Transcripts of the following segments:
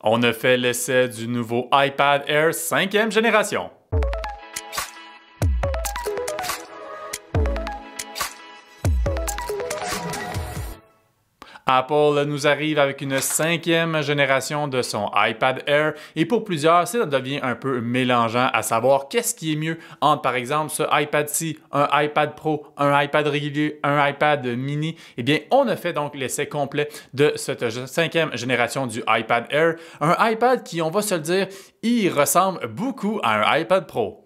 On a fait l'essai du nouveau iPad Air 5e génération. Apple nous arrive avec une 5e génération de son iPad Air et pour plusieurs, ça devient un peu mélangeant à savoir qu'est-ce qui est mieux entre par exemple ce iPad-ci, un iPad Pro, un iPad régulier, un iPad mini. Eh bien, on a fait donc l'essai complet de cette 5e génération du iPad Air, un iPad qui, on va se le dire, il ressemble beaucoup à un iPad Pro.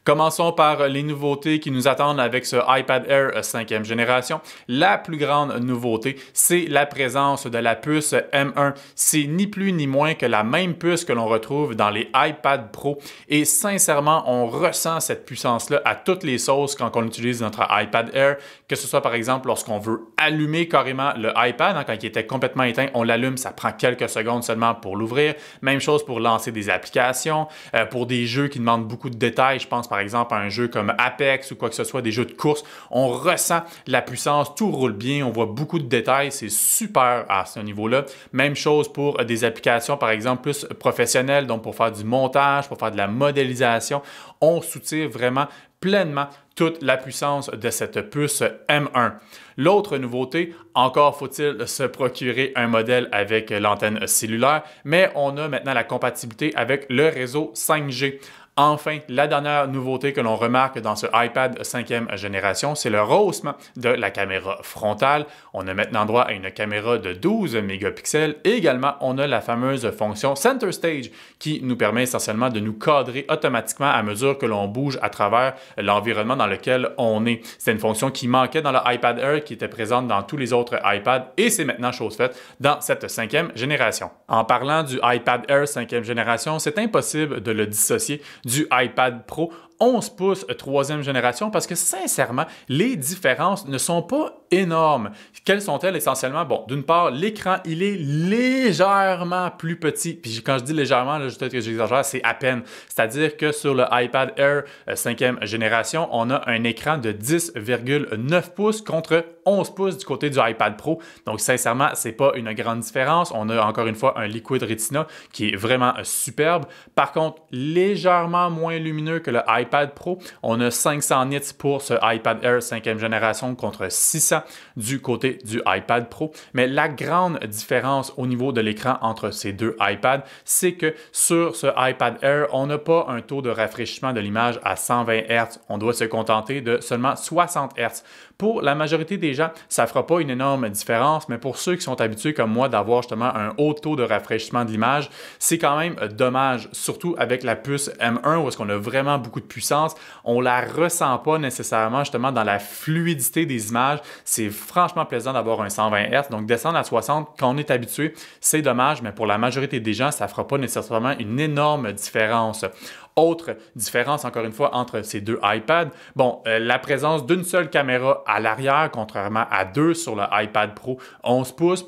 Commençons par les nouveautés qui nous attendent avec ce iPad Air 5e génération. La plus grande nouveauté, c'est la présence de la puce M1. C'est ni plus ni moins que la même puce que l'on retrouve dans les iPad Pro. Et sincèrement, on ressent cette puissance-là à toutes les sauces quand on utilise notre iPad Air, que ce soit par exemple lorsqu'on veut allumer carrément le iPad, quand il était complètement éteint, on l'allume, ça prend quelques secondes seulement pour l'ouvrir. Même chose pour lancer des applications, pour des jeux qui demandent beaucoup de détails, je pense par exemple à un jeu comme Apex ou quoi que ce soit, des jeux de course, on ressent la puissance, tout roule bien, on voit beaucoup de détails, c'est super à ce niveau-là. Même chose pour des applications par exemple plus professionnelles, donc pour faire du montage, pour faire de la modélisation, on soutient vraiment pleinement toute la puissance de cette puce M1. L'autre nouveauté, encore faut-il se procurer un modèle avec l'antenne cellulaire, mais on a maintenant la compatibilité avec le réseau 5G. Enfin, la dernière nouveauté que l'on remarque dans ce iPad 5e génération, c'est le rehaussement de la caméra frontale. On a maintenant droit à une caméra de 12 mégapixels et également, on a la fameuse fonction Center Stage qui nous permet essentiellement de nous cadrer automatiquement à mesure que l'on bouge à travers l'environnement dans lequel on est. C'est une fonction qui manquait dans le iPad Air, qui était présente dans tous les autres iPads et c'est maintenant chose faite dans cette 5e génération. En parlant du iPad Air 5e génération, c'est impossible de le dissocier du iPad Pro 11 pouces 3e génération parce que sincèrement, les différences ne sont pas énormes. Quelles sont-elles essentiellement? Bon, d'une part, l'écran, il est légèrement plus petit. Puis quand je dis légèrement, peut-être que j'exagère, c'est à peine. C'est-à-dire que sur le iPad Air 5e génération, on a un écran de 10,9 pouces contre 11 pouces du côté du iPad Pro. Donc sincèrement, c'est pas une grande différence. On a encore une fois un Liquid Retina qui est vraiment superbe. Par contre, légèrement moins lumineux que le iPad Pro. On a 500 nits pour ce iPad Air 5e génération contre 600 du côté du iPad Pro. Mais la grande différence au niveau de l'écran entre ces deux iPads, c'est que sur ce iPad Air, on n'a pas un taux de rafraîchissement de l'image à 120 Hz. On doit se contenter de seulement 60 Hz. Pour la majorité des gens, ça ne fera pas une énorme différence, mais pour ceux qui sont habitués comme moi d'avoir justement un haut taux de rafraîchissement de l'image, c'est quand même dommage, surtout avec la puce M1 où est-ce qu'on a vraiment beaucoup de puissance. On ne la ressent pas nécessairement justement dans la fluidité des images. C'est franchement plaisant d'avoir un 120 Hz, donc descendre à 60 quand on est habitué, c'est dommage, mais pour la majorité des gens, ça ne fera pas nécessairement une énorme différence. Autre différence, encore une fois, entre ces deux iPads, bon, la présence d'une seule caméra à l'arrière, contrairement à deux sur le iPad Pro 11 pouces.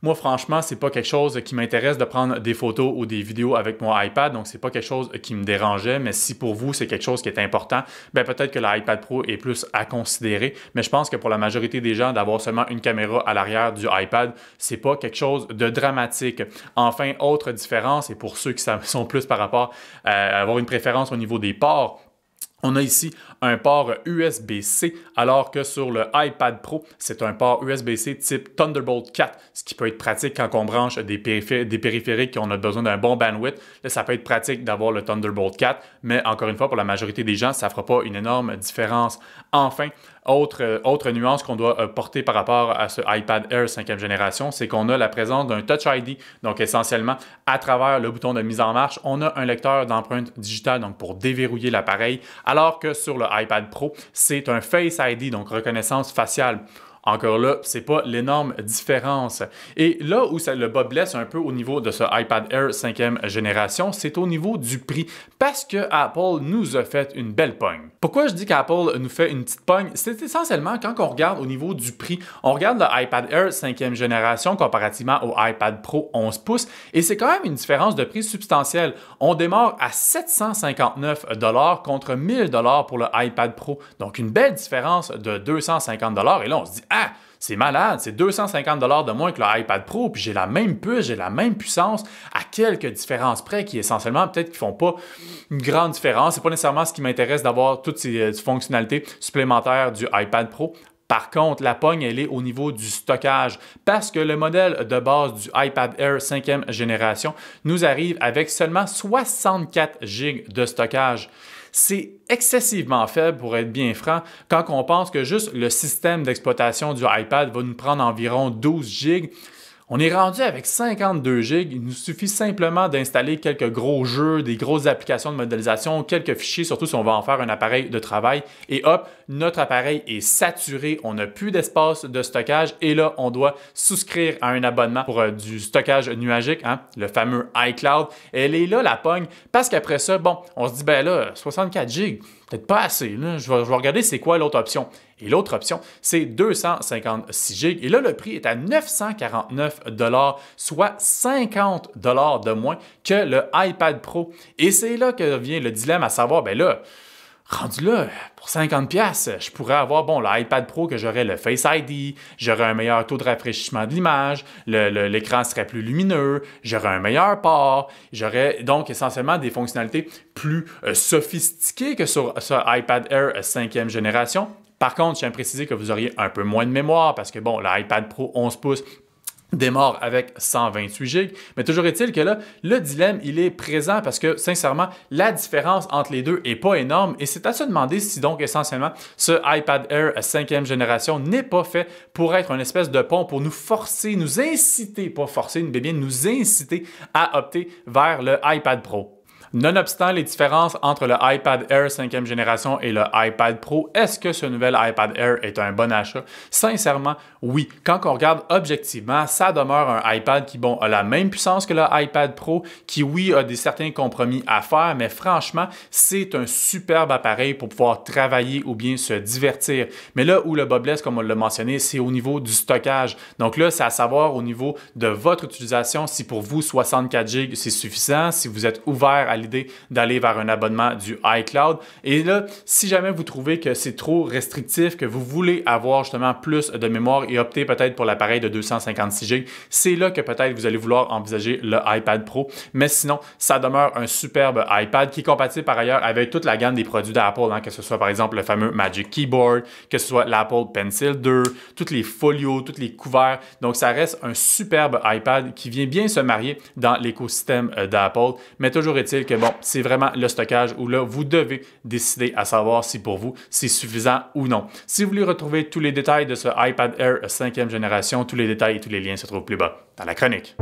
Moi, franchement, c'est pas quelque chose qui m'intéresse de prendre des photos ou des vidéos avec mon iPad, donc c'est pas quelque chose qui me dérangeait, mais si pour vous, c'est quelque chose qui est important, bien peut-être que l'iPad Pro est plus à considérer, mais je pense que pour la majorité des gens, d'avoir seulement une caméra à l'arrière du iPad, c'est pas quelque chose de dramatique. Enfin, autre différence, et pour ceux qui sont plus par rapport à avoir une préférence au niveau des ports, on a ici un port USB-C, alors que sur le iPad Pro, c'est un port USB-C type Thunderbolt 4, ce qui peut être pratique quand on branche des périphériques et on a besoin d'un bon bandwidth. Là, ça peut être pratique d'avoir le Thunderbolt 4, mais encore une fois, pour la majorité des gens, ça ne fera pas une énorme différence. Enfin, autre nuance qu'on doit porter par rapport à ce iPad Air 5e génération, c'est qu'on a la présence d'un Touch ID. Donc, essentiellement, à travers le bouton de mise en marche, on a un lecteur d'empreintes digitales donc pour déverrouiller l'appareil, alors que sur le iPad Pro, c'est un Face ID, donc reconnaissance faciale. Encore là, ce n'est pas l'énorme différence. Et là où le bas blesse un peu au niveau de ce iPad Air 5e génération, c'est au niveau du prix, parce que Apple nous a fait une belle pogne. Pourquoi je dis qu'Apple nous fait une petite pogne? C'est essentiellement quand on regarde au niveau du prix. On regarde le iPad Air 5e génération comparativement au iPad Pro 11 pouces, et c'est quand même une différence de prix substantielle. On démarre à 759 $ contre 1000 $ pour le iPad Pro. Donc une belle différence de 250 $. Et là, on se dit, ah, c'est malade, c'est 250 $ de moins que le iPad Pro, puis j'ai la même puce, j'ai la même puissance, à quelques différences près qui essentiellement peut-être qui font pas une grande différence. C'est pas nécessairement ce qui m'intéresse d'avoir toutes ces fonctionnalités supplémentaires du iPad Pro. Par contre, la pogne, elle est au niveau du stockage parce que le modèle de base du iPad Air 5e génération nous arrive avec seulement 64 GB de stockage. C'est excessivement faible pour être bien franc quand on pense que juste le système d'exploitation du iPad va nous prendre environ 12 GB. On est rendu avec 52 GB. Il nous suffit simplement d'installer quelques gros jeux, des grosses applications de modélisation, quelques fichiers, surtout si on va en faire un appareil de travail. Et hop, notre appareil est saturé. On n'a plus d'espace de stockage. Et là, on doit souscrire à un abonnement pour du stockage nuagique, hein, le fameux iCloud. Elle est là, la pogne. Parce qu'après ça, bon, on se dit, ben là, 64 GB, peut-être pas assez. Là. Je vais regarder c'est quoi l'autre option. Et l'autre option, c'est 256 GB. Et là, le prix est à 949 $, soit 50 $ de moins que le iPad Pro. Et c'est là que vient le dilemme à savoir, ben là, rendu là, pour 50$, je pourrais avoir, bon, l'iPad Pro que j'aurais le Face ID, j'aurais un meilleur taux de rafraîchissement de l'image, l'écran serait plus lumineux, j'aurais un meilleur port, j'aurais donc essentiellement des fonctionnalités plus sophistiquées que sur ce iPad Air 5e génération. Par contre, je tiens à préciser que vous auriez un peu moins de mémoire parce que, bon, l'iPad Pro 11 pouces démarre avec 128 GB, mais toujours est-il que là, le dilemme, il est présent parce que, sincèrement, la différence entre les deux n'est pas énorme et c'est à se demander si donc, essentiellement, ce iPad Air 5e génération n'est pas fait pour être une espèce de pont pour nous forcer, nous inciter, pas forcer, mais bien nous inciter à opter vers le iPad Pro. Nonobstant les différences entre le iPad Air 5e génération et le iPad Pro, est-ce que ce nouvel iPad Air est un bon achat? Sincèrement, oui. Quand on regarde objectivement, ça demeure un iPad qui, bon, a la même puissance que le iPad Pro, qui, oui, a certains compromis à faire, mais franchement, c'est un superbe appareil pour pouvoir travailler ou bien se divertir. Mais là où le bas blesse, comme on l'a mentionné, c'est au niveau du stockage. Donc là, c'est à savoir au niveau de votre utilisation, si pour vous, 64 GB, c'est suffisant, si vous êtes ouvert à l'idée d'aller vers un abonnement du iCloud. Et là, si jamais vous trouvez que c'est trop restrictif, que vous voulez avoir justement plus de mémoire et opter peut-être pour l'appareil de 256 GB, c'est là que peut-être vous allez vouloir envisager le iPad Pro. Mais sinon, ça demeure un superbe iPad qui est compatible par ailleurs avec toute la gamme des produits d'Apple, hein, que ce soit par exemple le fameux Magic Keyboard, que ce soit l'Apple Pencil 2, tous les folios, tous les couverts. Donc, ça reste un superbe iPad qui vient bien se marier dans l'écosystème d'Apple. Mais toujours est-il que bon, c'est vraiment le stockage où là, vous devez décider à savoir si pour vous, c'est suffisant ou non. Si vous voulez retrouver tous les détails de ce iPad Air 5e génération, tous les détails et tous les liens se trouvent plus bas dans la chronique.